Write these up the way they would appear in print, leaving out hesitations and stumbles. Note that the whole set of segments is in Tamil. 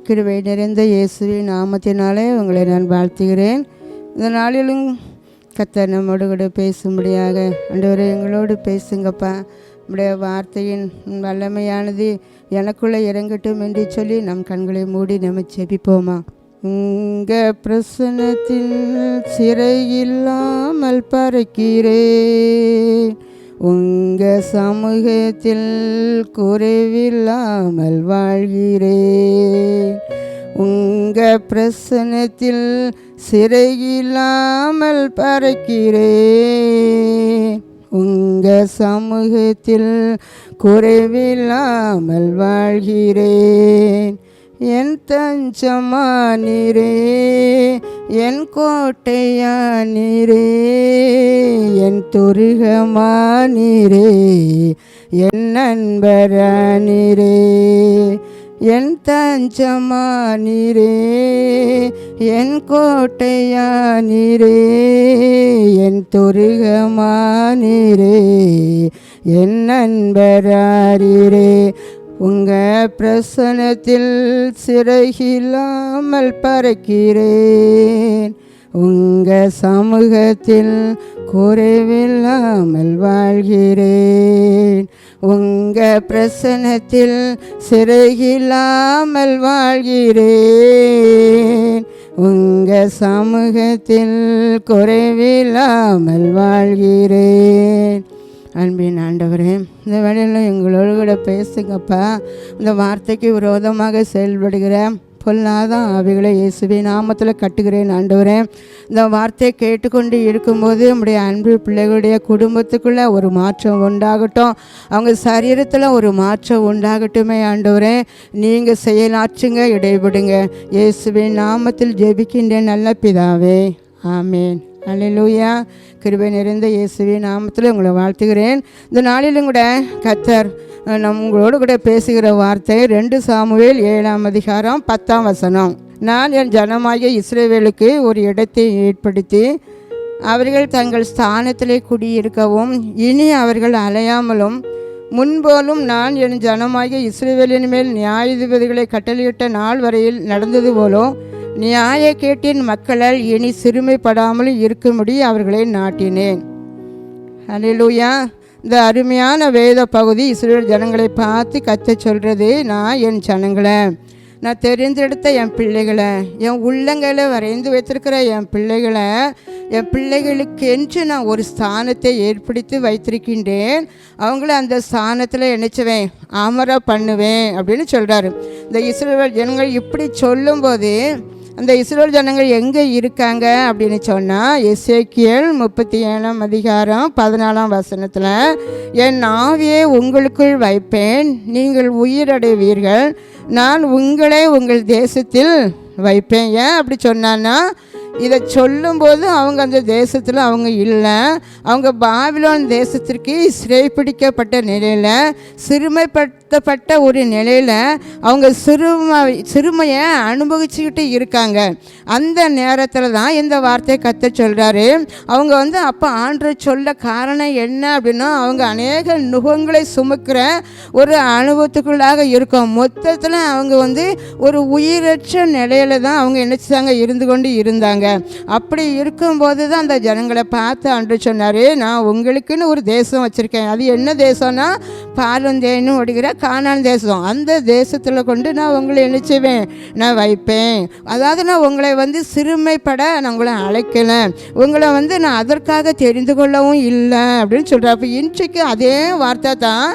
கிருபை நிறைந்த இயேசுவின் நாமத்தினாலே உங்களை நான் வாழ்த்துகிறேன். இந்த நாளிலும் கர்த்தர் நம்மோடு கூட பேசும்படியாக ஆண்டவரே எங்களோடு பேசுங்கப்பா. நம்முடைய வார்த்தையின் வல்லமையானது எனக்குள்ளே இறங்கட்டும் என்று சொல்லி நம் கண்களை மூடி நம்ம செபிப்போமா. உங்கள் பிரசன்னத்தில் சிறை இல்லாமல் பறக்கிறேன், உங்கள் சமூகத்தில் குறைவில்லாமல் வாழ்கிறேன். உங்கள் பிரசன்னத்தில் சிறையில்லாமல் பறக்கிறேன், உங்கள் சமூகத்தில் குறைவில்லாமல் வாழ்கிறேன். என் தஞ்சமானீரே, என் கோட்டையானீரே, என் துருகமானீரே, என் நண்பரானீரே. என் தஞ்சமானீரே, என் கோட்டையானீரே, என் துருகமானீரே, என் நண்பராரீரே. உங்கள் பிரசன்னத்தில் சிறையில்லாமல் பறக்கிறேன், உங்கள் சமூகத்தில் குறைவில்லாமல் வாழ்கிறேன். உங்கள் பிரசன்னத்தில் சிறையில்லாமல் வாழ்கிறேன், உங்கள் சமூகத்தில் குறைவில்லாமல் வாழ்கிறேன். அன்பின் ஆண்டவரே, இந்த வேளையில் எங்களோடு கூட பேசுங்கப்பா. இந்த வார்த்தைக்கு விரோதமாக செயல்படுகிற பொல்லாத ஆவிகளை இயேசுவின் நாமத்தில் கட்டுகிறேன் ஆண்டவரே. இந்த வார்த்தையை கேட்டுக்கொண்டு இருக்கும்போது நம்முடைய அன்பு பிள்ளைகளுடைய குடும்பத்துக்குள்ளே ஒரு மாற்றம் உண்டாகட்டும், அவங்க சரீரத்தில் ஒரு மாற்றம் உண்டாகட்டுமே ஆண்டவரே. நீங்கள் செயலாற்றுங்க, இடைபடுங்க. இயேசுவின் நாமத்தில் ஜெபிக்கின்றேன் நல்ல பிதாவே, ஆமேன். அல்லேலூயா. கிருபை நிறைந்த இயேசுவின் நாமத்தில் உங்களை வாழ்த்துகிறேன். இந்த நாளிலும் கூட கர்த்தர் உங்களோடு கூட பேசுகிற வார்த்தை 2 சாமுவேல் 7:10. நான் என் ஜனமாகிய இஸ்ரவேலுக்கு ஒரு இடத்தை ஏற்படுத்தி அவர்கள் தங்கள் ஸ்தானத்திலே குடியிருக்கவும், இனி அவர்கள் அலையாமலும், முன்போலும் நான் என் ஜனமாகிய இஸ்ரவேலின் மேல் நியாயாதிபதிகளை கட்டளையிட்ட நாள் வரையில் நடந்தது போலோ நியாய கேட்டின் மக்களால் இனி சிறுமைப்படாமல் இருக்கும்படி அவர்களை நாட்டினேன். அல்லேலூயா. இந்த அருமையான வேத பகுதி இஸ்ரவேல் ஜனங்களை பார்த்து கர்த்தர் சொல்கிறது, நான் என் ஜனங்களை, நான் தெரிந்தெடுத்த என் பிள்ளைகளை, என் உள்ளங்களை வரைந்து வைத்திருக்கிற என் பிள்ளைகளை, என் பிள்ளைகளுக்கு என்று நான் ஒரு ஸ்தானத்தை ஏற்படுத்தி வைத்திருக்கின்றேன். அவங்கள அந்த ஸ்தானத்தில் நினைச்சுவேன், அமர பண்ணுவேன் அப்படின்னு சொல்கிறாரு. இந்த இஸ்ரவேல் ஜனங்கள் இப்படி சொல்லும்போது அந்த இஸ்ரவேல் ஜனங்கள் எங்கே இருக்காங்க அப்படின்னு சொன்னால், எசேக்கியேல் 37:14 என் ஆவியை உங்களுக்குள் வைப்பேன், நீங்கள் உயிரடைவீர்கள், நான் உங்களை உங்கள் தேசத்தில் வைப்பேன். ஏன் அப்படி சொன்னான்னா, இதை சொல்லும்போது அவங்க அந்த தேசத்தில் அவங்க இல்லை, அவங்க பாபிலோன் தேசத்திற்கு சிறைப்பிடிக்கப்பட்ட நிலையில், சிறுமைப்படுத்தப்பட்ட ஒரு நிலையில் அவங்க சிறுமையை அனுபவிச்சுக்கிட்டு இருக்காங்க. அந்த நேரத்தில் தான் இந்த வார்த்தையை கர்த்தர் சொல்கிறாரு. அவங்க அப்போ ஆண்டவர் சொல்ல காரணம் என்ன அப்படின்னா, அவங்க அநேக நுகங்களை சுமக்கிற ஒரு அனுபவத்துக்குள்ளாக இருக்கும். மொத்தத்தில் அவங்க ஒரு உயிரற்ற நிலையில் தான் அவங்க நினச்சாங்க இருந்து கொண்டு இருந்தாங்க. அப்படி இருக்கும்போது தான் அந்த ஜனங்களை பார்த்து ஆண்டவர் சொன்னார், நான் உங்களுக்குன்னு ஒரு தேசம் வச்சுருக்கேன். அது என்ன தேசம்னா, பாலும் தேனும் ஓடுகிற கானான் தேசம். அந்த தேசத்தில் கொண்டு நான் உங்களை நினைச்சுவேன், நான் வைப்பேன். அதாவது நான் உங்களை சிறுமைப்பட நான் உங்களை அழைக்கல, உங்களை நான் அதற்காக தெரிந்து கொள்ளவும் இல்லை அப்படின்னு சொல்கிறேன். அப்போ இன்றைக்கு அதே வார்த்தை தான்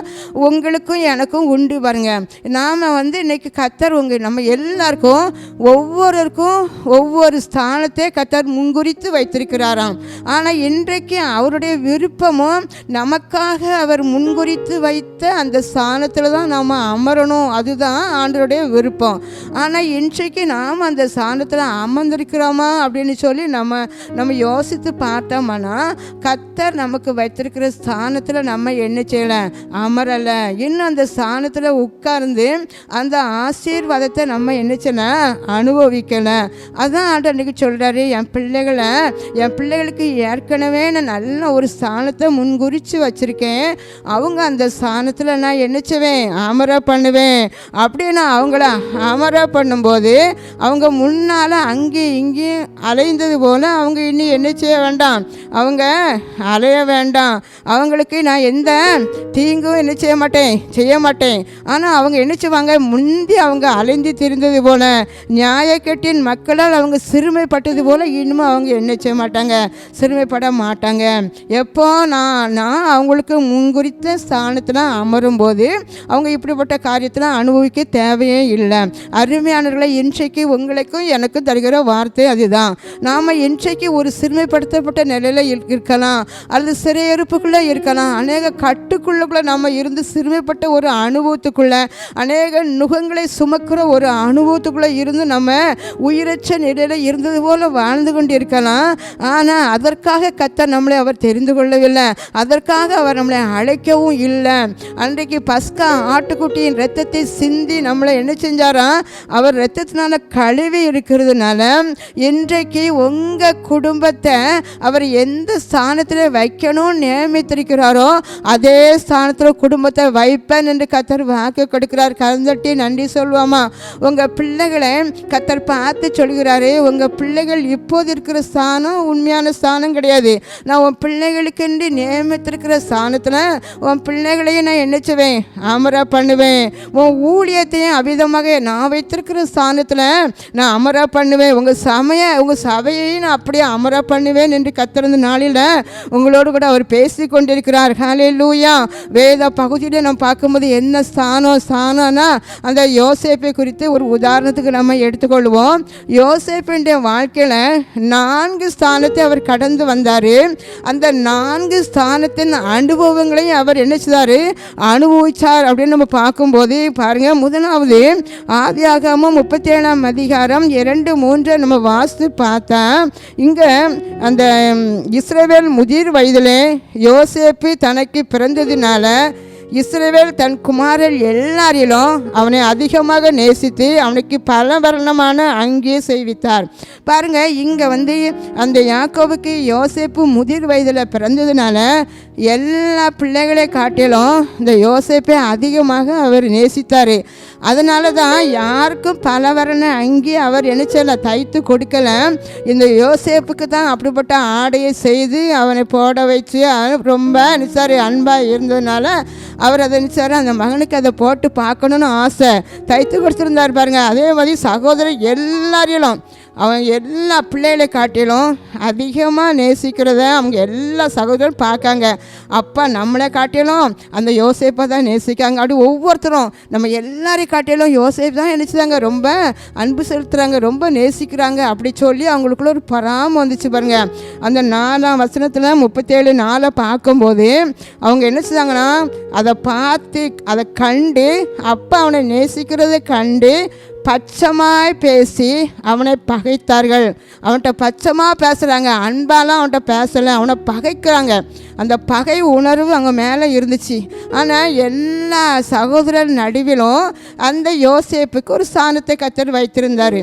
உங்களுக்கும் எனக்கும் உண்டு பாருங்க. நாம் இன்னைக்கு கர்த்தர் நம்ம எல்லாருக்கும் ஒவ்வொருவருக்கும் ஒவ்வொரு ஸ்தானத்தை கர்த்தர் முன்குறித்து வைத்திருக்கிறாராம். ஆனால் இன்றைக்கு அவருடைய விருப்பமும் நமக்காக அவர் முன்குறித்து வைத்த அந்த ஸ்தானத்தில் தான் நாம் அமரணும், அதுதான் ஆண்டவருடைய விருப்பம். ஆனால் இன்றைக்கு நாம் அந்த ஸ்தானத்தில் அமர்ந்திருக்கிறோமா அப்படின்னு சொல்லி நம்ம யோசித்து பார்த்தோம்னா, கர்த்தர் நமக்கு வைத்திருக்கிற ஸ்தானத்தில் நம்ம என்ன செய்யலை, அமரலை. இன்னும் அந்த ஸ்தானத்தில் உட்கார்ந்து அந்த ஆசீர்வாதத்தை நம்ம என்ன செய்யலை, அனுபவிக்கலை. அதான் ஆண்டவர் இன்னைக்கு சொல்கிறார், சொல்கிறாரு, என் பிள்ளைகளுக்கு ஏற்கனவே நான் நல்ல ஒரு ஸ்தானத்தை முன்குறித்து வச்சுருக்கேன். அவங்க அந்த ஸ்தானத்தில் நான் என்னச்சுவேன், அமர பண்ணுவேன். அப்படின்னு அவங்கள அமர பண்ணும்போது அவங்க முன்னால் அங்கேயும் இங்கேயும் அலைந்தது போல் அவங்க இன்னும் என்ன செய்ய வேண்டாம், அவங்க அலைய வேண்டாம். அவங்களுக்கு நான் எந்த தீங்கும் என்ன செய்ய மாட்டேன். ஆனால் அவங்க என்ன செய்வாங்க, முந்தி அவங்க அலைந்து திரிந்தது போல், நியாயக்கட்டின் மக்களால் அவங்க சிறுமைப்பட்டது போல் இன்னும் அவங்க என்ன செய்ய மாட்டாங்க, சிறுமைப்பட மாட்டாங்க. எப்போ நான் அவங்களுக்கு முன்குறித்த ஸ்தானத்தில் அமரும்போது அவங்க இப்படிப்பட்ட காரியத்தில் அனுபவிக்க தேவையே இல்லை. அருமையானவர்களை, இன்றைக்கு உங்களுக்கும் எனக்கும் தருகிற வார்த்தை அதுதான். நாம் இன்றைக்கு ஒரு சிறுமைப்படுத்தப்பட்ட நிலையில் இருக்கலாம், அல்லது சிறையிருப்புக்குள்ளே இருக்கலாம், அநேக கட்டுக்குள்ளுக்குள்ளே நம்ம இருந்து சிறுமைப்பட்ட ஒரு அனுபவத்துக்குள்ளே, அநேக நுகங்களை சுமக்கிற ஒரு அனுபவத்துக்குள்ளே இருந்து நம்ம உயிரற்ற நிலையில் இருந்தது போல் வாழ்ந்து கொண்டு இருக்கலாம். ஆனால் அதற்காக கர்த்தர் நம்மளை அவர் தெரிந்து கொள்ளவில்லை, அதற்காக அவர் நம்மளை அழைக்கவும் இல்லை. அன்றைக்கு பஸ்கா ஆட்டுக்குட்டியின் இரத்தத்தை சிந்தி நம்மளை என்ன செஞ்சாரா, அவர் இரத்தத்தினால கழுவி இருக்கிறதுனால இன்றைக்கு உங்கள் குடும்பத்தை அவர் எந்த ஸ்தானத்தில் வைக்கணும்னு நியமித்திருக்கிறாரோ அதே ஸ்தானத்தில் குடும்பத்தை வைப்பேன் என்று கர்த்தர் வாக்கு கொடுக்கிறார். கலந்தட்டி நன்றி சொல்லுவாமா. உங்கள் பிள்ளைகளை கர்த்தர் பார்த்து சொல்கிறாரு, உங்கள் பிள்ளைகள் இப்போது இருக்கிற ஸ்தானம் உண்மையான ஸ்தானம் கிடையாது. நான் உன் பிள்ளைகளுக்கென்று நியமித்திருக்கிற ஸ்தானத்தில் உன் பிள்ளைகளையும் நான் என்ன செய்வேன், அமர பண்ணுவேன். உன் ஊழியத்தையும் அவிதமாக நான் வைத்திருக்கிற ஸ்தானத்தில் நான் அமர பண்ணுவேன். உங்கள் சபையையும் நான் அப்படியே அமர பண்ணுவேன் என்று கர்த்தர் நாளில் உங்களோடு கூட அவர் பேசி கொண்டிருக்கிறார். ஹல்லேலூயா. வேத பகுதியில் நம்ம பார்க்கும்போது என்ன ஸ்தானம்னா அந்த யோசேப்பை குறித்து ஒரு உதாரணத்துக்கு நம்ம எடுத்துக்கொள்வோம். யோசேப்பினுடைய வாழ்க்கையில் 4 ஸ்தானத்தை அவர் கடந்து வந்தார். அந்த 4 ஸ்தானத்தின் அனுபவங்களையும் அவர் என்ன செய்தார், அனுபவித்தார் அப்படின்னு நம்ம பார்க்கும்போது பாருங்கள். முதலாவது ஆதியாகமம் 37ஆம் அதிகாரம் 2-3 நம்ம வாசித்து பார்த்தா, இங்கே அந்த இஸ்ரவேல் முதிர் வயதிலே யோசேப்பு தனக்கு பிறந்ததினால இஸ்ரவேல் தன் குமாரர் எல்லாரிலும் அவனை அதிகமாக நேசித்து அவனுக்கு பலவர்ணமான அங்கே செய்வித்தார். பாருங்கள், இங்கே அந்த யாக்கோபுக்கு யோசேப்பு முதிர் வயதில் பிறந்ததுனால எல்லா பிள்ளைகளை காட்டிலும் இந்த யோசேப்பை அதிகமாக அவர் நேசித்தார். அதனால தான் யாருக்கும் பலவர்ண அங்கே அவர் என்ன தைத்து கொடுக்கல. இந்த யோசேப்புக்கு தான் அப்படிப்பட்ட ஆடையை செய்து அவனை போட வச்சு ரொம்ப அன்பாக இருந்ததுனால அவர் அதை அந்த மகனுக்கு அதை போட்டு பார்க்கணுன்னு ஆசை தைத்து கொடுத்துருந்தார் பாருங்கள். அதே மாதிரி சகோதரர் எல்லாரையும் அவன் எல்லா பிள்ளைகளை காட்டிலும் அதிகமாக நேசிக்கிறத அவங்க எல்லா சகோதரரும் பார்க்காங்க. அப்பா நம்மளை காட்டிலும் அந்த யோசேப்பை தான் நேசிக்காங்க. அப்படி ஒவ்வொருத்தரும் நம்ம எல்லாரையும் காட்டிலும் யோசேப் தான் நினச்சிதாங்க ரொம்ப அன்பு செலுத்துகிறாங்க, ரொம்ப நேசிக்கிறாங்க. அப்படி சொல்லி அவங்களுக்குள்ள ஒரு பராம வந்துச்சு பாருங்கள். அந்த 4ஆம் வசனத்தில் 37:4 பார்க்கும்போது அவங்க என்ன செய்தாங்கன்னா, அதை பார்த்து அதை கண்டு அப்பா அவனை நேசிக்கிறத கண்டு பச்சமாய் பேசி அவனை பகைத்தார்கள். அவன்கிட்ட பச்சமாக பேசுகிறாங்க, அன்பாலாம் அவன்கிட்ட பேசலை, அவனை பகைக்கிறாங்க. அந்த பகை உணர்வு அவங்க மேலே இருந்துச்சு. ஆனால் எல்லா சகோதரர் நடுவிலும் அந்த யோசேப்புக்கு ஒரு ஸ்தானத்தை கர்த்தர் வைத்திருந்தார்.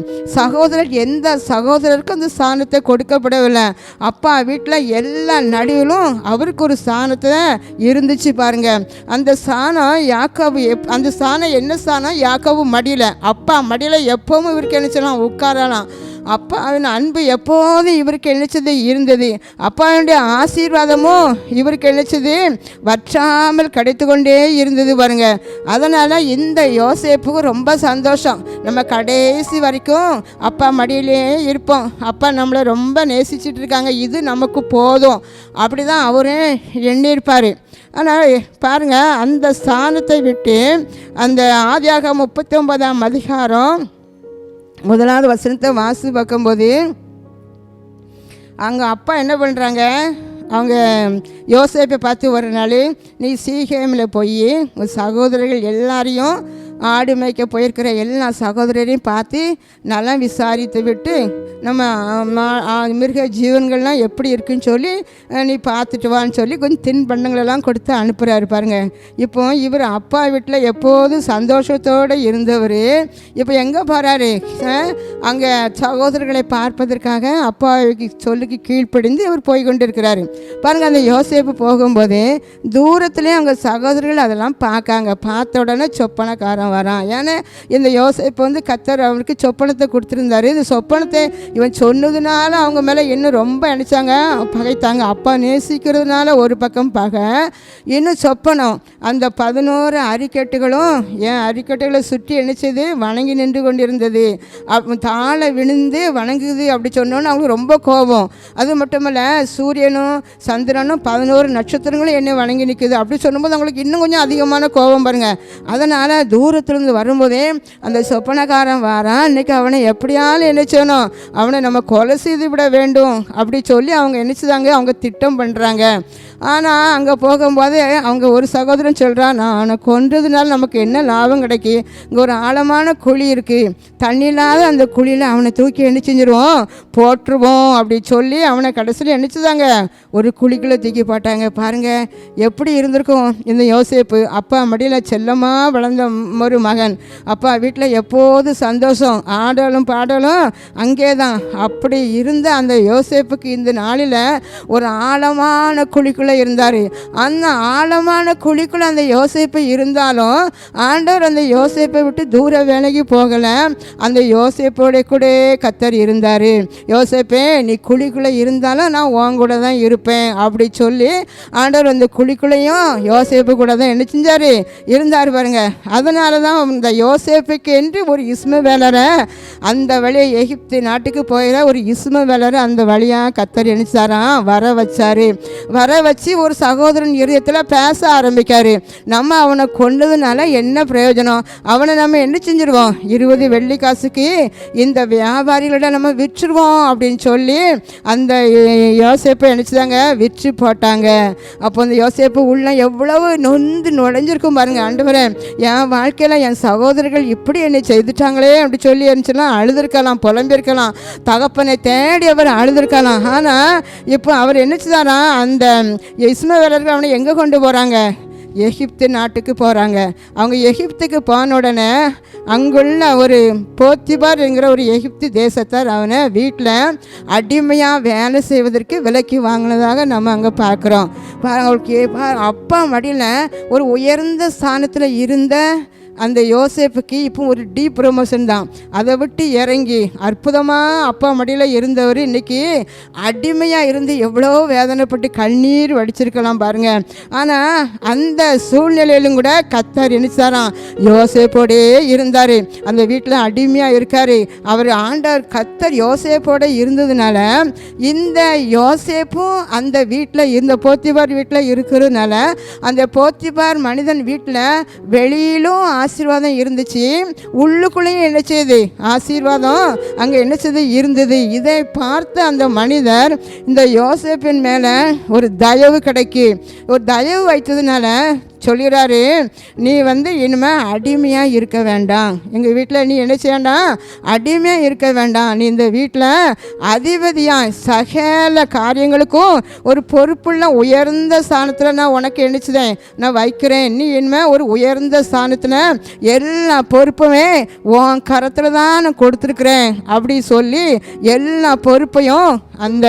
எந்த சகோதரருக்கும் அந்த ஸ்தானத்தை கொடுக்கப்படவில்லை. அப்பா வீட்டில் எல்லா நடுவிலும் அவருக்கு ஒரு ஸ்தானத்தை இருந்துச்சு பாருங்கள். அந்த ஸ்தானம் யாக்கோபு, அந்த ஸ்தானம் என்ன ஸ்தானம், யாக்கோபு மடியில், அப்பா மடியில் எப்பவும் இவருக்கு என்ன செய்யலாம், உட்காரலாம். அப்பா அவன் அன்பு எப்போதும் இவருக்கு நினைச்சது இருந்தது. அப்பாவுடைய ஆசீர்வாதமும் இவருக்கு நினைச்சது வற்றாமல் கிடைத்து கொண்டே இருந்தது பாருங்க. அதனால் இந்த யோசேப்புக்கு ரொம்ப சந்தோஷம். நம்ம கடைசி வரைக்கும் அப்பா மடியிலே இருப்போம், அப்பா நம்மளை ரொம்ப நேசிச்சுட்டு இருக்காங்க, இது நமக்கு போதும், அப்படி தான் அவரே எண்ணியிருப்பார். ஆனால் பாருங்கள், அந்த ஸ்தானத்தை விட்டு அந்த ஆதியாகமம் 39ஆம் அதிகாரம் 1வது வசனத்தை வாசி பார்க்கும்போது அங்கே அப்பா என்ன பண்ணுறாங்க, அவங்க யோசேப்பை பார்த்து ஒரு நாள், நீ சீகேமில் போய் உன் சகோதரர்கள் எல்லாரையும் ஆடு மேய்க்க போயிருக்கிற எல்லா சகோதரரையும் பார்த்து நல்லா விசாரித்து விட்டு நம்ம மிருக ஜீவன்கள்லாம் எப்படி இருக்குன்னு சொல்லி நீ பார்த்துட்டு வான்னு சொல்லி கொஞ்சம் தின்பண்டங்களெல்லாம் கொடுத்து அனுப்புகிறாரு பாருங்க. இப்போ இவர் அப்பா வீட்டில் எப்போதும் சந்தோஷத்தோடு இருந்தவர் இப்போ எங்கே போகிறாரு? அங்கே சகோதரர்களை பார்ப்பதற்காக அப்பா சொல்லிக்கு கீழ்ப்படிந்து இவர் போய் கொண்டு இருக்கிறாரு பாருங்கள். அந்த யோசேப்பு போகும்போது தூரத்துலேயே அவங்க சகோதரர்கள் அதெல்லாம் பார்க்காங்க. பார்த்த உடனே சொப்பனக்காரன் வரான். ஏன்னா இந்த யோசேப்பு வந்து கர்த்தர் அவனுக்கு சொப்பனத்தை கொடுத்துருந்தாரு. இந்த சொப்பனத்தை இவன் சொன்னதுனால அவங்க மேலே இன்னும் ரொம்ப நினச்சாங்க, பகைத்தாங்க. அப்பா நேசிக்கிறதுனால ஒரு பக்கம் பகை, இன்னும் சொப்பனம். அந்த 11 அரிக்கட்டுகளும் என் அரிக்கட்டுகளை சுற்றி நினைச்சது வணங்கி நின்று கொண்டிருந்தது. தாழ விழுந்து வணங்குது அப்படி சொன்னோன்னு அவங்களுக்கு ரொம்ப கோபம். அது மட்டுமல்ல சூரியனும் சந்திரனும் 11 நட்சத்திரங்களும் என்னை வணங்கி நிற்குது அப்படி சொல்லும்போது அவங்களுக்கு இன்னும் கொஞ்சம் அதிகமான கோபம் பாருங்கள். அதனால் தூரத்துலேருந்து வரும்போதே அந்த சொப்பனக்காரன் வாரான். இன்றைக்கி அவனை எப்படியாலும் நினைச்சோனோ அவனை நம்ம கொலை செய்து விட வேண்டும் அப்படி சொல்லி அவங்க நினச்சிதாங்க. அவங்க திட்டம் பண்ணுறாங்க. ஆனால் அங்கே போகும்போது அவங்க ஒரு சகோதரன் சொல்கிறான், நான் அவனை கொன்றதுனால நமக்கு என்ன லாபம் கிடைக்கி? இங்கே ஒரு ஆழமான குழி இருக்குது, தண்ணி இல்லாத அந்த குழியில் அவனை தூக்கி என்ன செஞ்சிருவோம், போட்டுருவோம் அப்படி சொல்லி அவனை கடைசியில் நினச்சிதாங்க ஒரு குழிக்குள்ளே தூக்கி போட்டாங்க. பாருங்கள் எப்படி இருந்திருக்கும் இந்த யோசேப்பு. அப்பா மடியில் செல்லமாக வளர்ந்த ஒரு மகன், அப்பா வீட்டில் எப்போது சந்தோஷம், ஆடலும் பாடலும் அங்கே தான். அப்படி இருந்த அந்த யோசேப்புக்கு இந்த நாளில் ஒரு ஆழமான குழிக்குள்ளே இருந்தார். அந்த ஆழமான குழிக்குள்ள அந்த யோசேப்பு இருந்தாலும் ஆண்டவர் அந்த யோசேப்பை விட்டு தூர வேலைக்கு போகலை. அந்த யோசேப்போட கூட கர்த்தர் இருந்தார். யோசேப்பே நீ குழிக்குள்ளே இருந்தாலும் நான் உன் கூட தான் இருப்பேன் அப்படி சொல்லி ஆண்டவர் அந்த குழிக்குள்ளையும் யோசேப்பு கூட தான் என்ன செஞ்சார், இருந்தார் பாருங்க. அதனால தான் இந்த யோசேப்புக்கு என்று ஒரு இஸ்மவேலரை அந்த வழியை எகிப்து நாட்டுக்கு போயிட ஒரு இஸ்மவேலரை அந்த வழியாக கர்த்தர் நினைச்சாராம் வர வச்சார். வர வச்சு ஒரு சகோதரன் இருதயத்தில் பேச ஆரம்பிக்காரு. நம்ம அவனை கொண்டதுனால என்ன பிரயோஜனம், அவனை நம்ம என்ன செஞ்சிருவோம், 20 வெள்ளி காசுக்கு இந்த வியாபாரிகளிடம் நம்ம விற்றுருவோம் அப்படின்னு சொல்லி அந்த யோசேப்பை நினச்சிதாங்க விற்று போட்டாங்க. அப்போ அந்த யோசேப்பு உள்ள எவ்வளவு நொந்து நுழைஞ்சிருக்கும் பாருங்க. ஆண்டவரே என் வாழ்க்கையில் என் சகோதரர்கள் இப்படி என்னை செய்துட்டாங்களே அப்படி சொல்லி இருந்துச்சுலாம் அழுதுருக்கலாம், புலம்பிருக்கலாம், தகப்பனை தேடி அவர் அழுதுருக்கலாம். ஆனால் இப்போ அவர் என்னச்சுதாரா அந்த இஸ்மவேலர்கள் அவனை எங்கே கொண்டு போகிறாங்க, எகிப்து நாட்டுக்கு போகிறாங்க. அவங்க எகிப்துக்கு போன உடனே அங்குள்ள ஒரு போத்திபார் என்கிற ஒரு எகிப்து தேசத்தார் அவனை வீட்டில் அடிமையாக வேலை செய்வதற்கு விலைக்கு வாங்கினதாக நம்ம அங்கே பார்க்குறோம். அவங்களுக்கு அப்பா மடியில் ஒரு உயர்ந்த ஸ்தானத்தில் இருந்த அந்த யோசேப்புக்கு இப்போ ஒரு டீப் ப்ரொமோஷன் தான். அதை விட்டு இறங்கி அற்புதமாக அப்பா மடியில் இருந்தவர் இன்றைக்கி அடிமையாக இருந்து எவ்வளோ வேதனைப்பட்டு கண்ணீர் வடிச்சிருக்கலாம் பாருங்கள். ஆனால் அந்த சூழ்நிலையிலும் கூட கர்த்தர் நினைச்சாராம் யோசேப்போடே இருந்தார். அந்த வீட்டில் அடிமையாக இருக்கார். அவர் ஆண்டவர் கர்த்தர் யோசேப்போடு இருந்ததுனால இந்த யோசேப்பும் அந்த வீட்டில் இருந்த போத்திபார் வீட்டில் இருக்கிறதுனால அந்த போத்திபார் மனிதன் வீட்டில் வெளியிலும் ஆசீர்வாதம் இருந்துச்சு, உள்ளுக்குள்ளேயும் என்ன செய்யுது ஆசீர்வாதம் அங்கே என்ன செய்து இருந்தது. இதை பார்த்து அந்த மனிதர் இந்த யோசேப்பின் மேலே ஒரு தயவு கிடைக்கி ஒரு தயவு வைத்ததுனால சொல்கிறாரு, நீ இனிமேல் அடிமையாக இருக்க வேண்டாம், எங்கள் வீட்டில் நீ என்ன செய்ய வேண்டாம், அடிமையாக இருக்க வேண்டாம், நீ இந்த வீட்டில் அதிபதியாக சகல காரியங்களுக்கும் ஒரு பொறுப்புள்ள உயர்ந்த ஸ்தானத்தில் நான் உனக்கு நினச்சிதேன் நான் வைக்கிறேன். நீ இனிமேல் ஒரு உயர்ந்த ஸ்தானத்தில் எல்லா பொறுப்புமே உன் கரத்தில் தான் நான் கொடுத்துருக்குறேன் அப்படி சொல்லி எல்லா பொறுப்பையும் அந்த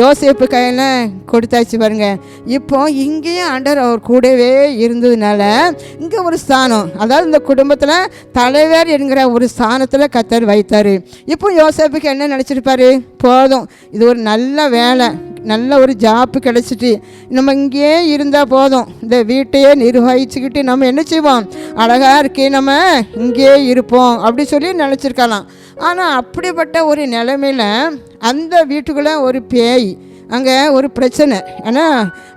யோசேப்பு கையில் கொடுத்தாச்சு பாருங்க. இப்போ இங்கேயும் ஆண்டவர் அவர் கூடவே இருந்ததுனால இங்கே ஒரு ஸ்தானம், அதாவது இந்த குடும்பத்தில் தலைவர் என்கிற ஒரு ஸ்தானத்தில் கர்த்தர் வைத்தார். இப்போ யோசேப்புக்கு என்ன நினச்சிருப்பாரு, போதும் இது ஒரு நல்ல வேலை, நல்ல ஒரு ஜாப்பு கிடச்சிட்டு நம்ம இங்கேயே இருந்தால் போதும், இந்த வீட்டையே நிர்வகிச்சுக்கிட்டு நம்ம என்ன செய்வோம், அழகாக இருக்கே நம்ம இங்கேயே இருப்போம் அப்படி சொல்லி நினச்சிருக்கலாம். ஆனால் அப்படிப்பட்ட ஒரு நிலைமையில் அந்த வீட்டுக்குள்ளே ஒரு பேய், அங்கே ஒரு பிரச்சனை. ஏன்னா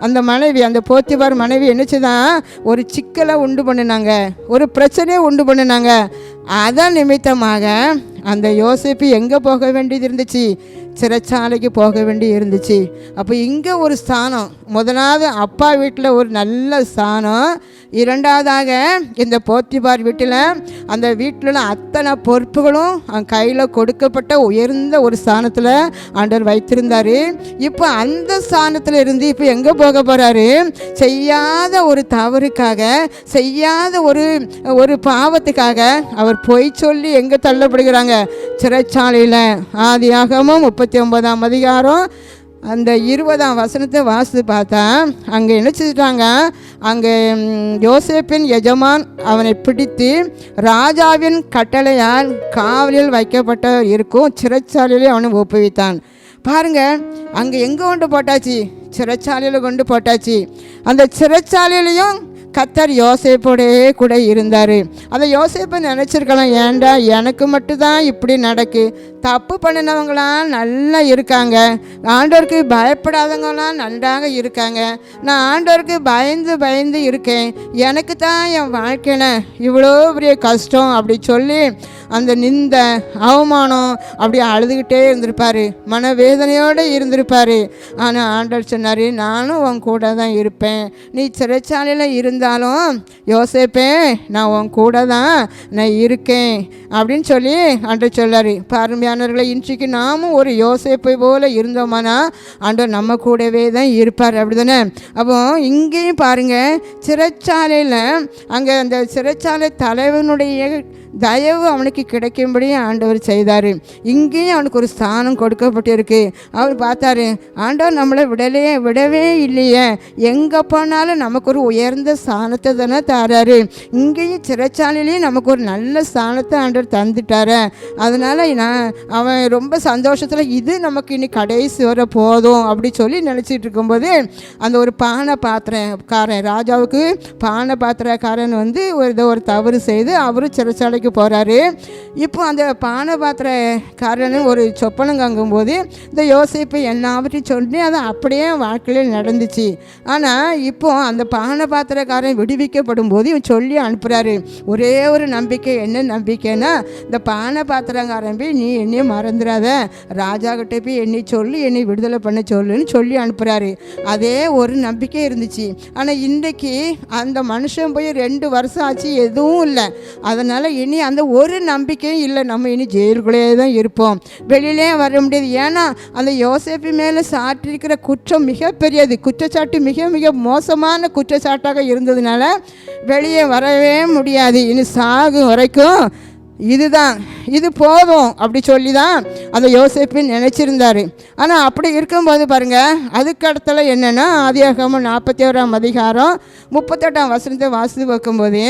அந்த மனைவி, அந்த போத்திபார் மனைவி என்னச்சுதான் ஒரு சிக்கலை உண்டு பண்ணினாங்க, ஒரு பிரச்சனையை உண்டு பண்ணினாங்க. அதன் நிமித்தமாக அந்த யோசேப்பு எங்கே போக வேண்டியது இருந்துச்சு? சிறைச்சாலைக்கு போக வேண்டி இருந்துச்சு. அப்போ இங்கே ஒரு ஸ்தானம், முதலாவது அப்பா வீட்டில் ஒரு நல்ல ஸ்தானம், இரண்டாவதாக இந்த போத்திபார் வீட்டில் அந்த வீட்டில் உள்ள அத்தனை பொறுப்புகளும் கையில் கொடுக்கப்பட்ட உயர்ந்த ஒரு ஸ்தானத்தில் ஆண்டவர் வைத்திருந்தார். இப்போ அந்த ஸ்தானத்தில் இருந்து இப்போ எங்கே போக போகிறாரு? செய்யாத ஒரு தவறுக்காக, செய்யாத ஒரு பாவத்துக்காக அவர் பொய் சொல்லி எங்கே தள்ளப்படுகிறாங்க? சிறைச்சாலையில். ஆதியாகமம் 39ஆம் அதிகாரம் அந்த 20ஆம் வசனத்தை வாசித்து பார்த்தா அங்கே என்ன செஞ்சிட்டாங்க? அங்கே யோசேப்பின் எஜமான் அவனை பிடித்து ராஜாவின் கட்டளையால் காவலில் வைக்கப்பட்ட இருக்கும் சிறைச்சாலையிலே அவனை ஒப்புவித்தான். பாருங்கள், அங்கே எங்கே கொண்டு போட்டாச்சு? சிறைச்சாலையில் கொண்டு போட்டாச்சு. அந்த சிறைச்சாலையிலையும் கர்த்தர் யோசேப்போடே கூட இருந்தார். அதை யோசேப்பை நினச்சிருக்கலாம், ஏண்டா எனக்கு மட்டும்தான் இப்படி நடக்கு, தப்பு பண்ணினவங்களாம் நல்லா இருக்காங்க, ஆண்டவருக்கு பயப்படாதவங்களாம் நன்றாக இருக்காங்க, நான் ஆண்டவருக்கு பயந்து இருக்கேன், எனக்கு தான் என் வாழ்க்கையில் இவ்வளோ பெரிய கஷ்டம் அப்படி சொல்லி அந்த நிந்த அவமானம் அப்படி அழுதுகிட்டே இருந்திருப்பார், மனவேதனையோடு இருந்திருப்பார். ஆனால் ஆண்டவர் சொன்னார், நானும் உன் கூட தான் இருப்பேன், நீ சிறைச்சாலையில் இருந்தாலும் யோசேப்பே நான் உன் கூட தான் நான் இருக்கேன் அப்படின்னு சொல்லி ஆண்டவர் சொல்லார். பாருமையானவர்களை, இன்றைக்கு நாமும் ஒரு யோசேப்பை போல இருந்தோமானா ஆண்டவர் நம்ம கூடவே தான் இருப்பார், அப்படி தானே? அப்போ இங்கேயும் பாருங்கள், சிறைச்சாலையில் அங்கே அந்த சிறைச்சாலை தலைவனுடைய தயவு அவனுக்கு கிடைக்கும்படி ஆண்டவர் செய்தார். இங்கேயும் அவனுக்கு ஒரு ஸ்தானம் கொடுக்கப்பட்டிருக்கு. அவர் பார்த்தாரு, ஆண்டவர் நம்மளை விடவே இல்லையே, எங்கே போனாலும் நமக்கு ஒரு உயர்ந்த ஸ்தானத்தை தானே தராரு, இங்கேயும் சிறைச்சாலையிலையும் நமக்கு ஒரு நல்ல ஸ்தானத்தை ஆண்டவர் தந்துட்டார். அதனால் அவன் ரொம்ப சந்தோஷத்தில் இது நமக்கு இனி கடைசி வர போதும் அப்படி சொல்லி நினச்சிட்டு இருக்கும்போது அந்த ஒரு பானை பாத்திரக்காரன், ராஜாவுக்கு பானை பாத்திரக்காரன் வந்து ஒரு தவறு செய்து அவரும் சிறைச்சாலை போறாரு. இப்போ அந்த பானை பாத்திரக்காரன் ஒரு சொப்பனங்காங்கும்போது இந்த யோசேப்பு எல்லாவற்றையும் சொல்லி அதை அப்படியே வாழ்க்கையில் நடந்துச்சு. ஆனால் இப்போ அந்த பானை பாத்திரக்காரன் விடுவிக்கப்படும் போது இவன் சொல்லி அனுப்புகிறாரு ஒரே ஒரு நம்பிக்கை. என்ன நம்பிக்கைன்னா, இந்த பானை பாத்திரக்காரன் போய் நீ என்னையும் மறந்துடாத, ராஜா கிட்டே போய் என்னை சொல்லி என்னை விடுதலை பண்ண சொல்லுன்னு சொல்லி அனுப்புகிறாரு. அதே ஒரு நம்பிக்கை இருந்துச்சு. ஆனால் இன்றைக்கு அந்த மனுஷன் போய் 2 வருஷம் ஆச்சு, எதுவும் இல்லை. அதனால் இனி அந்த ஒரு நம்பிக்கையும் இல்லை, நம்ம இனி ஜெயிலுக்குள்ளே தான் இருப்போம், வெளியிலே வர முடியாது. ஏன்னா அந்த யோசேப்பு மேலே சாட்டிருக்கிற குற்றம் மிகப்பெரியது, குற்றச்சாட்டு மிக மிக மோசமான குற்றச்சாட்டாக இருந்ததுனால வெளியே வரவே முடியாது, இனி சாகும் வரைக்கும் இது போதும் அப்படி சொல்லி தான் அந்த யோசேப்பு நினச்சிருந்தார். ஆனால் அப்படி இருக்கும்போது பாருங்கள், அதுக்கு இடத்துல என்னென்னா ஆதியாகமம் 41ஆம் அதிகாரம் 38ஆம் வசனத்தை வாசித்து வைக்கும்போது,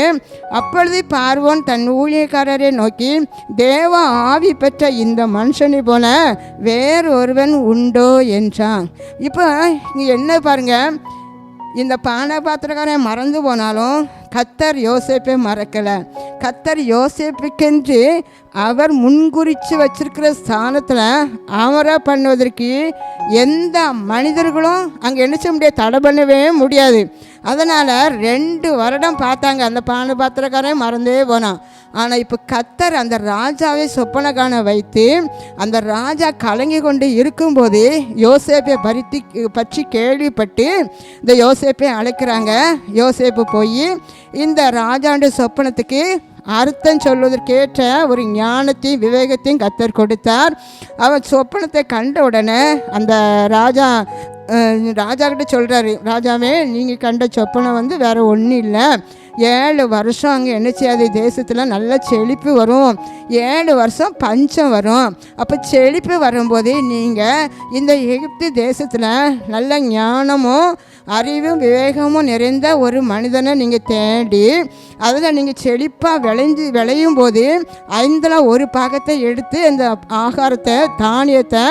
அப்பொழுது பார்வோன் தன் ஊழியக்காரரை நோக்கி, தேவ ஆவி பெற்ற இந்த மனுஷனை போல வேறொருவன் உண்டோ என்றான். இப்போ இங்கே என்ன பாருங்கள், இந்த பானை பாத்திரக்காரன் மறந்து போனாலும் கர்த்தர் யோசேப்பை மறக்கலை. கர்த்தர் யோசேப்புக்கென்று அவர் முன்குறித்து வச்சிருக்கிற ஸ்தானத்தில் அமர பண்ணுவதற்கு எந்த மனிதர்களும் அங்கே என்ன செய்ய முடியாது, தடை பண்ணவே முடியாது. அதனால் 2 வருடம் பார்த்தாங்க, அந்த பானை பாத்திரக்காரன் மறந்தே போனான். ஆனால் இப்போ கர்த்தர் அந்த ராஜாவை சொப்பன காண வைத்து அந்த ராஜா கலங்கி கொண்டு இருக்கும்போது யோசேப்பை பற்றி கேள்விப்பட்டு இந்த யோசேப்பை அழைக்கிறாங்க. யோசேப்பு போய் இந்த ராஜாண்ட சொப்பனத்துக்கு அர்த்தம் சொல்வதற்கேற்ற ஒரு ஞானத்தையும் விவேகத்தையும் கர்த்தர் கொடுத்தார். அவர் சொப்பனத்தை கண்ட உடனே அந்த ராஜாக்கிட்ட சொல்கிறாரு, ராஜாவே நீங்கள் கண்ட சொப்பனம் வந்து வேறு ஒன்றும் இல்லை, 7 வருஷம் அங்கே என்ன செய்யாது, தேசத்தில் நல்ல செழிப்பு வரும், 7 வருஷம் பஞ்சம் வரும். அப்போ செழிப்பு வரும்போது நீங்கள் இந்த எகிப்து தேசத்தில் நல்ல ஞானமும் அறிவும் விவேகமும் நிறைந்த ஒரு மனிதனை நீங்கள் தேடி அதில் நீங்கள் செழிப்பாக விளையும் போது 5ல் 1 பாகத்தை எடுத்து அந்த ஆகாரத்தை தானியத்தை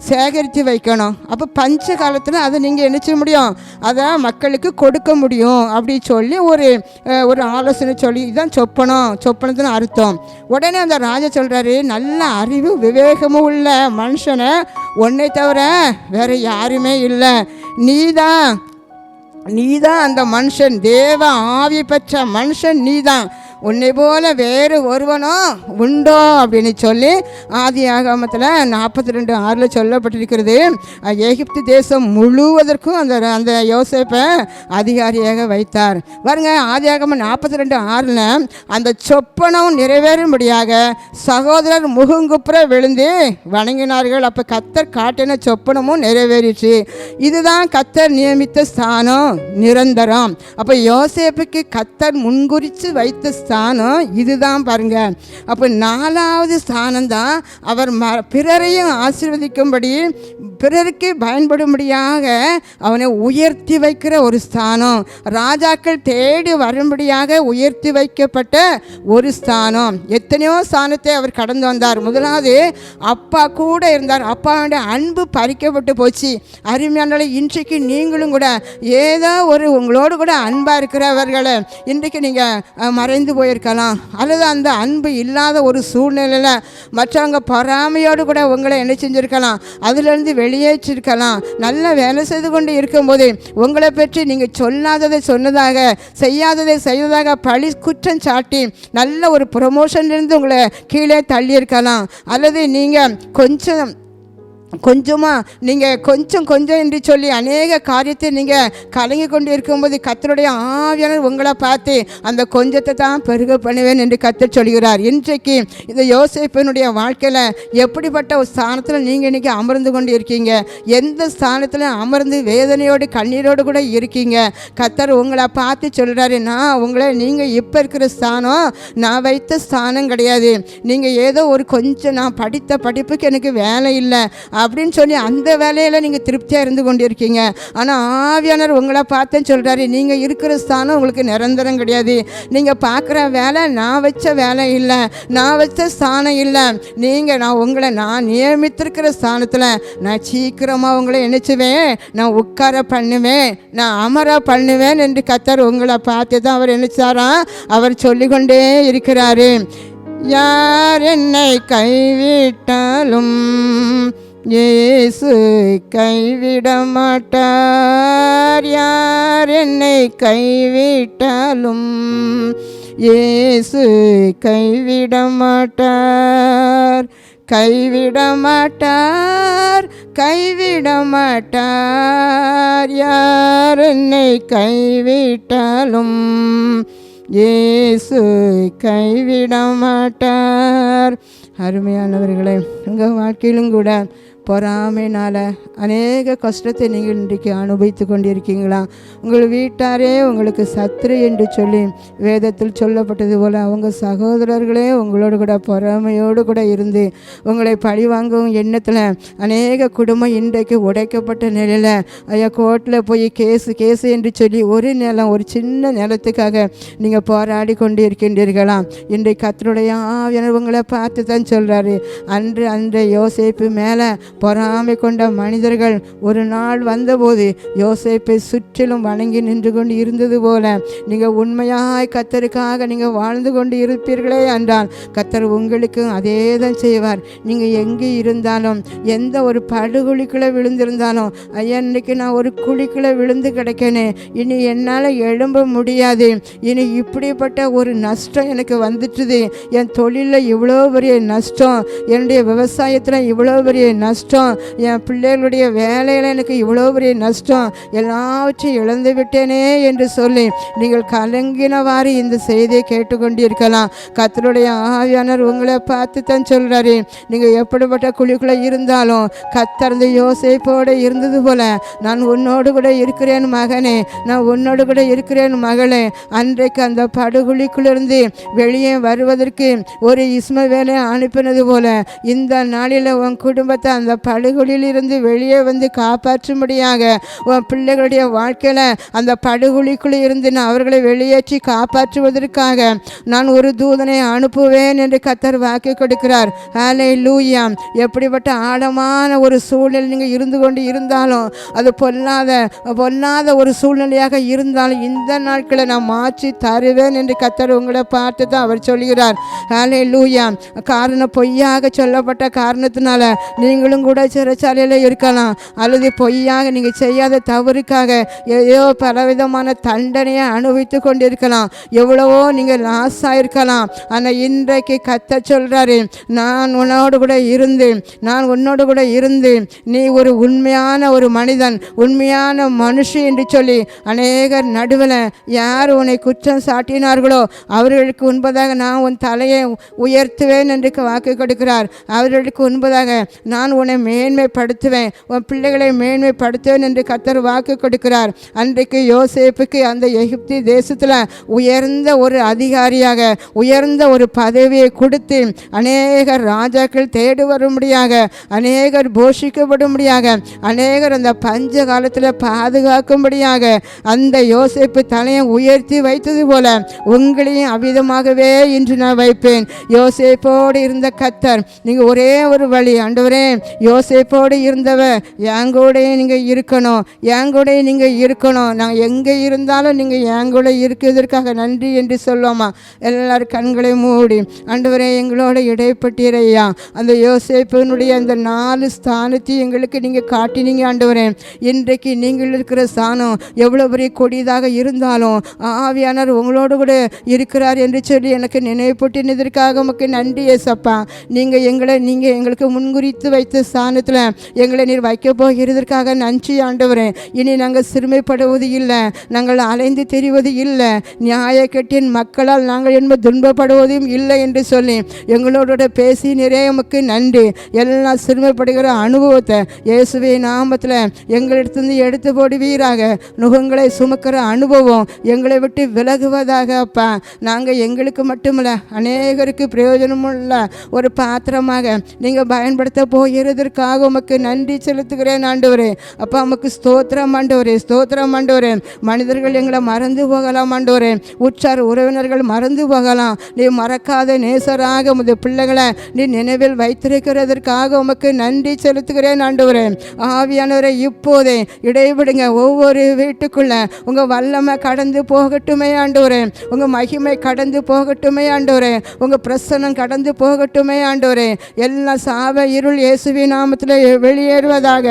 சேகரித்து வைக்கணும். அப்போ பஞ்ச காலத்தில் அதை நீங்கள் என்ன செய்ய முடியும், அதை மக்களுக்கு கொடுக்க முடியும் அப்படி சொல்லி ஒரு ஆலோசனை சொல்லி, இதுதான் சொப்பனத்தின் அர்த்தம். உடனே அந்த ராஜா சொல்கிறாரு, நல்ல அறிவு விவேகமும் உள்ள மனுஷனை உன்னை தவிர வேறு யாருமே இல்லை, நீதான் அந்த மனுஷன், தேவ ஆவி பெற்ற மனுஷன் நீதான், உன்னை போல வேறு ஒருவனோ உண்டோ அப்படின்னு சொல்லி ஆதியாகமத்தில் 42:6 சொல்லப்பட்டிருக்கிறது. எகிப்து தேசம் முழுவதற்கும் அந்த யோசேப்பை அதிகாரியாக வைத்தார். பாருங்க, ஆதியாகமம் 42:6 அந்த சொப்பனம் நிறைவேறும்படியாக சகோதரர் முகங்குப்புற விழுந்து வணங்கினார்கள். அப்போ கர்த்தர் காட்டின சொப்பனமும் நிறைவேறிச்சு. இதுதான் கர்த்தர் நியமித்த ஸ்தானம், நிரந்தரம். அப்போ யோசேப்புக்கு கர்த்தர் முன்குறித்து வைத்த ஸ்தானம் இதுதான் பாருங்க. அப்போ 4வது ஸ்தானம் தான் அவர் பிறரையும் ஆசீர்வதிக்கும்படி, பிறருக்கு பயன்படும்படியாக அவனை உயர்த்தி வைக்கிற ஒரு ஸ்தானம். ராஜாக்கள் தேடி வரும்படியாக உயர்த்தி வைக்கப்பட்ட ஒரு ஸ்தானம். எத்தனையோ ஸ்தானத்தை அவர் கடந்து வந்தார். முதலாவது அப்பா கூட இருந்தார். அப்பாவுடைய அன்பு பறிக்கப்பட்டு போச்சு. அருமையானால இன்றைக்கு நீங்களும் கூட ஏதோ ஒரு உங்களோடு கூட அன்பாக இருக்கிறவர்களை இன்றைக்கு நீங்கள் மறைந்து போயிருக்கலாம். அல்லது அந்த அன்பு இல்லாத ஒரு சூழ்நிலையில் மற்றவங்க பொறாமையோடு கூட உங்களை என்ன செஞ்சுருக்கலாம், அதிலிருந்து வெளியேற்றிருக்கலாம். நல்ல வேலை செய்து கொண்டு இருக்கும்போது உங்களை பற்றி நீங்கள் சொல்லாததை சொன்னதாக, செய்யாததை செய்ததாக பழி குற்றம் சாட்டி நல்ல ஒரு ப்ரொமோஷன்லேருந்து உங்களை கீழே தள்ளியிருக்கலாம். அல்லது நீங்கள் கொஞ்சமாக நீங்கள் கொஞ்சம் என்று சொல்லி அநேக காரியத்தை நீங்கள் கலங்கி கொண்டு இருக்கும்போது கர்த்தருடைய ஆவியானவர் உங்களை பார்த்து அந்த கொஞ்சத்தை தான் பெருக பண்ணுவேன் என்று கர்த்தர் சொல்கிறார். இன்றைக்கு இந்த யோசேப்பினுடைய வாழ்க்கையில் எப்படிப்பட்ட ஒரு ஸ்தானத்தில் நீங்கள் இன்றைக்கி அமர்ந்து கொண்டு இருக்கீங்க? எந்த ஸ்தானத்தில் அமர்ந்து வேதனையோடு கண்ணீரோடு கூட இருக்கீங்க? கர்த்தர் உங்களை பார்த்து சொல்கிறாரு, நீங்கள் இப்போ இருக்கிற ஸ்தானம் நான் வைத்த ஸ்தானம் கிடையாது. நீங்கள் ஏதோ ஒரு கொஞ்சம் நான் படித்த படிப்புக்கு எனக்கு வேலை இல்லை அப்படின்னு சொல்லி அந்த வேலையில் நீங்கள் திருப்தியாக இருந்து கொண்டு இருக்கீங்க. ஆனால் ஆவியானவர் உங்களை பார்த்தேன்னு சொல்கிறாரு, நீங்கள் இருக்கிற ஸ்தானம் உங்களுக்கு நிரந்தரம் கிடையாது. நீங்கள் பார்க்குற வேலை நான் வச்ச வேலை இல்லை, நான் வச்ச ஸ்தானம் இல்லை. நான் நியமித்திருக்கிற ஸ்தானத்தில் நான் சீக்கிரமாக உங்களை நினைச்சுவேன், நான் உட்கார பண்ணுவேன், நான் அமர பண்ணுவேன் என்று கர்த்தர் உங்களை பார்த்து தான் அவர் நினைச்சாராம். அவர் சொல்லிக்கொண்டே இருக்கிறாரு, யார் என்னை கைவிட்டாலும் இயேசு கைவிட மாட்டார். யார் என்னை கைவிட்டாலும் இயேசு கைவிட மாட்டார். கைவிட மாட்டார், கைவிட மாட்டார். யார் என்னை கைவிட்டாலும் இயேசு கைவிட மாட்டார். அருமையானவர்களே, உங்கள் வாழ்க்கையிலும் கூட பொறாமையினால் அநேக கஷ்டத்தை நீங்கள் இன்றைக்கு அனுபவித்து கொண்டிருக்கீங்களா? உங்கள் வீட்டாரே உங்களுக்கு சத்துரு என்று சொல்லி வேதத்தில் சொல்லப்பட்டது போல் அவங்க சகோதரர்களே உங்களோடு கூட பொறாமையோடு கூட இருந்து உங்களை பழிவாங்கும் எண்ணத்தில் அநேக குடும்பம் இன்றைக்கு உடைக்கப்பட்ட நிலையில் ஐயா கோர்ட்டில் போய் கேஸு என்று சொல்லி ஒரு சின்ன நிலத்துக்காக நீங்கள் போராடி கொண்டு இருக்கின்றீர்களாம். இன்றைக்கு கர்த்தருடைய ஆவியானவர் உங்களை பார்த்து தான் சொல்கிறாரு, அந்த யோசேப்பு மேலே பொறாமை கொண்ட மனிதர்கள் ஒரு நாள் வந்தபோது யோசேப்பை சுற்றிலும் வணங்கி நின்று கொண்டு இருந்தது போல நீங்கள் உண்மையாய் கர்த்தருக்காக நீங்கள் வாழ்ந்து கொண்டு இருப்பீர்களே என்றால் கர்த்தர் உங்களுக்கு அதே தான் செய்வார். நீங்கள் எங்கே இருந்தாலும், எந்த ஒரு படுகுழிக்குள்ளே விழுந்திருந்தாலும், ஐயா இன்னைக்கு நான் ஒரு குழிக்குள்ளே விழுந்து கிடக்கேனே, இனி என்னால் எழும்ப முடியாது, இனி இப்படிப்பட்ட ஒரு நஷ்டம் எனக்கு வந்துட்டுது, என் தொழிலில் இவ்வளோ பெரிய நஷ்டம், என்னுடைய விவசாயத்தில் இவ்வளோ பெரிய நஷ்டம், என் பிள்ளைகளுடைய வேலையில் எனக்கு இவ்வளோ பெரிய நஷ்டம், எல்லாவற்றையும் இழந்து விட்டேனே என்று சொல்லி நீங்கள் கலங்கினவாறு இந்த செய்தியை கேட்டுக்கொண்டு இருக்கலாம். கர்த்தருடைய ஆவியானவர் உங்களை பார்த்து தான் சொல்கிறாரு, நீங்கள் எப்படிப்பட்ட குழிக்குள்ளே இருந்தாலும் கர்த்தர் இந்த யோசேப்போடு இருந்தது போல நான் உன்னோடு கூட இருக்கிறேன் மகனே, நான் உன்னோடு கூட இருக்கிறேன் மகளே. அன்றைக்கு அந்த படுகுழிக்குள்ளிருந்து வெளியே வருவதற்கு ஒரு இஸ்மவேலை அனுப்பினது போல இந்த நாளில் உன் குடும்பத்தை அந்த படுகொலியில் இருந்து வெளியே வந்து காப்பாற்றும்படியாக உன் பிள்ளைகளுடைய வாழ்க்கையில் அந்த படுகொலிக்குள்ளே இருந்து நான் அவர்களை வெளியேற்றி காப்பாற்றுவதற்காக நான் ஒரு தூதனை அனுப்புவேன் என்று கர்த்தர் வாக்கு கொடுக்கிறார். ஹல்லேலூயா. எப்படிப்பட்ட ஆழமான ஒரு சூழ்நிலை நீங்கள் இருந்து கொண்டு இருந்தாலும், அது பொல்லாத ஒரு சூழ்நிலையாக இருந்தாலும் இந்த நாட்களை நான் மாற்றி தருவேன் என்று கர்த்தர் உங்களை பார்த்து தான் அவர் சொல்கிறார். ஹல்லேலூயா. காரணம் பொய்யாக சொல்லப்பட்ட காரணத்தினால நீங்களும் நீங்களும் கூட சிறைச்சாலையில் இருக்கலாம், அல்லது பொய்யாக நீங்கள் செய்யாத தவறுக்காக ஏதோ பலவிதமான தண்டனையை அனுபவித்து கொண்டிருக்கலாம், எவ்வளவோ நீங்கள் லாஸ் ஆயிருக்கலாம். ஆனால் இன்றைக்கு கர்த்தர் சொல்கிறாரு, நான் உன்னோடு கூட இருந்து நீ ஒரு உண்மையான ஒரு மனிதன், உண்மையான மனுஷி என்று சொல்லி அநேகர் நடுவில் யார் உன்னை குற்றம் சாட்டினார்களோ அவர்களுக்கு முன்பதாக நான் உன் தலையை உயர்த்துவேன் என்று வாக்கு கொடுக்கிறார். அவர்களுக்கு முன்பதாக நான் உன்னை மேன்மைப்படுத்துவேன், உன் பிள்ளைகளை மேன்மைப்படுத்துவேன் என்று கர்த்தர் வாக்கு கொடுக்கிறார். அன்றைக்கு யோசேப்புக்கு அந்த எகிப்து தேசத்தில் உயர்ந்த ஒரு அதிகாரியாக உயர்ந்த ஒரு பதவியை கொடுத்து அநேகர் ராஜாக்கள் தேடி வரும்படியாக, அநேகர் போஷிக்கப்படும்படியாக, அநேகர் அந்த பஞ்ச காலத்தில் பாதுகாக்கும்படியாக அந்த யோசேப்பு தலையை உயர்த்தி வைத்தது போல உங்களையும் அவ்விதமாகவே இன்று நான் வைப்பேன். யோசேப்போடு இருந்த கர்த்தர், நீங்கள் ஒரே ஒரு வழி, ஆண்டவரே யோசேப்போடு இருந்தவ எங்கூடையும் நீங்கள் இருக்கணும், நான் எங்கே இருந்தாலும் நீங்கள் எங்கூட இருக்கிறதற்காக நன்றி என்று சொல்லுவோமா? எல்லாரும் கண்களை மூடி, ஆண்டவரே எங்களோட இடைப்பட்டீரையா, அந்த யோசேப்பினுடைய அந்த 4 ஸ்தானத்தையும் எங்களுக்கு நீங்கள் காட்டினீங்க. ஆண்டவரே இன்றைக்கு நீங்கள் இருக்கிற ஸ்தானம் எவ்வளோ பெரிய கொடியதாக இருந்தாலும் ஆவியானவர் உங்களோடு கூட இருக்கிறார் என்று சொல்லி எனக்கு நினைப்பூட்டினதற்காக உமக்கு நன்றி ஏசப்பா. நீங்கள் எங்களுக்கு முன்குறித்து வைத்த ஸ்தானத்தில் எங்களை நீர் வைக்க போகிறதற்காக நன்றி ஆண்டவரே. இனி நாங்கள் சிறுமைப்படுவது இல்லை, நாங்கள் அலைந்து தெரிவது இல்லை, நியாயக்கட்டின் மக்களால் நாங்கள் என்பது துன்பப்படுவதும் இல்லை என்று சொல்லி எங்களோட பேசி நிறைய உமக்கு நன்றி. எல்லாம் சிறுமைப்படுகிற அனுபவத்தை இயேசுவே நாமத்தில் எங்களிடத்திலிருந்து எடுத்து போடுவீராக. நுகங்களை சுமக்கிற அனுபவம் எங்களை விட்டு விலகுவதாக அப்பா. நாங்கள் எங்களுக்கு மட்டுமல்ல அநேகருக்கு பிரயோஜனமுள்ள ஒரு பாத்திரமாக நீங்கள் பயன்படுத்த போகிறதற்காக உமக்கு நன்றி செலுத்துகிறேன் ஆண்டவரே. அப்பா உமக்கு ஸ்தோத்திரம் ஆண்டவரே, ஸ்தோத்திரம் ஆண்டவரே. மனிதர்கள் எங்களை மறந்து போகலாம் ஆண்டவரே, உற்றார் உறவினர்கள் மறந்து போகலாம், நீ மறக்காத நேசராக உமது பிள்ளைகளை நீ நினைவில் வைத்திருக்கிறதற்காக உமக்கு நன்றி செலுத்துகிறேன் ஆண்டவரே. ஆவியானவரை இப்போதே இடைவிடுங்க. ஒவ்வொரு வீட்டுக்குள்ள உங்கள் வல்லமை கடந்து போகட்டுமே ஆண்டவரே, உங்கள் மகிமை கடந்து போகட்டுமே ஆண்டவரே, உங்கள் பிரசன்னம் கடந்து போகட்டுமே ஆண்டவரே. எல்லா சாப இருள் இயேசுவின் நாமத்தில் வெளியேறுவதாக,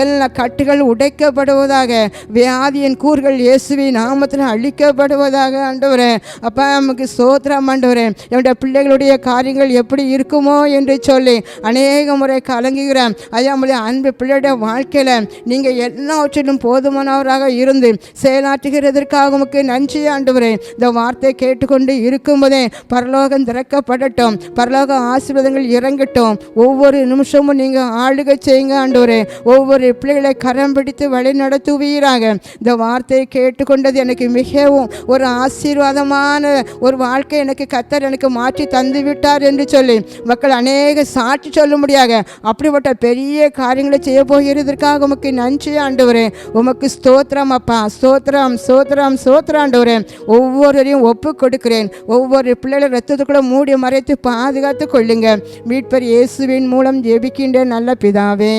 எல்லா கட்டுகள் உடைக்கப்படுவதாக, வியாதியின் கூறுகள் இயேசுவின் நாமத்தில் அழிக்கப்படுவதாக ஆண்டவரே. அப்பா நமக்கு ஸ்தோத்திரம் ஆண்டவரே. என்னுடைய பிள்ளைகளுடைய காரியங்கள் எப்படி இருக்குமோ என்று சொல்லி அநேக முறை கலங்குகிறேன் ஐயா. நம்முடைய அன்பு பிள்ளையுடைய வாழ்க்கையில் நீங்கள் எல்லாவற்றிலும் போதுமானவராக இருந்து செயலாற்றுகிறதற்காக உமக்கு நன்றி ஆண்டவரே. இந்த வார்த்தை கேட்டுக்கொண்டு இருக்கும்போதே பரலோகம் திறக்கப்படட்டும், பரலோக ஆசீர்வாதங்கள் இறங்கட்டும். ஒவ்வொரு நிமிஷமும் நீங்கள் ஆளுகை செய்யுங்க ஆண்டவரே. ஒவ்வொரு பிள்ளைகளை கரம் பிடித்து வழி நடத்துவீராக. இந்த வார்த்தையை கேட்டுக்கொண்டது எனக்கு மிகவும் ஒரு ஆசீர்வாதமான ஒரு வாழ்க்கை எனக்கு கர்த்தர் எனக்கு மாற்றி தந்து விட்டார் என்று சொல்லி மக்கள் அநேக சாட்சி சொல்லும்படியாக அப்படிப்பட்ட பெரிய காரியங்களை செய்ய போகிறதற்காக உமக்கு நன்றி ஆண்டவரே. உமக்கு ஸ்தோத்திரம் அப்பா, ஸ்தோத்திரம் ஸ்தோத்திரம் ஸ்தோத்திரம் ஆண்டவரே. ஒவ்வொருவரையும் ஒப்பு கொடுக்கிறேன். ஒவ்வொரு பிள்ளைகளை ரத்தத்துக்குள்ள மூடி மறைத்து பாதுகாத்து கொள்ளுங்க. மீட்பர் இயேசுவின் மூலம் ஜெபிக்கின்ற நல்ல பிதாவே,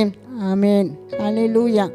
ஆமேன். அல்லேலூயா.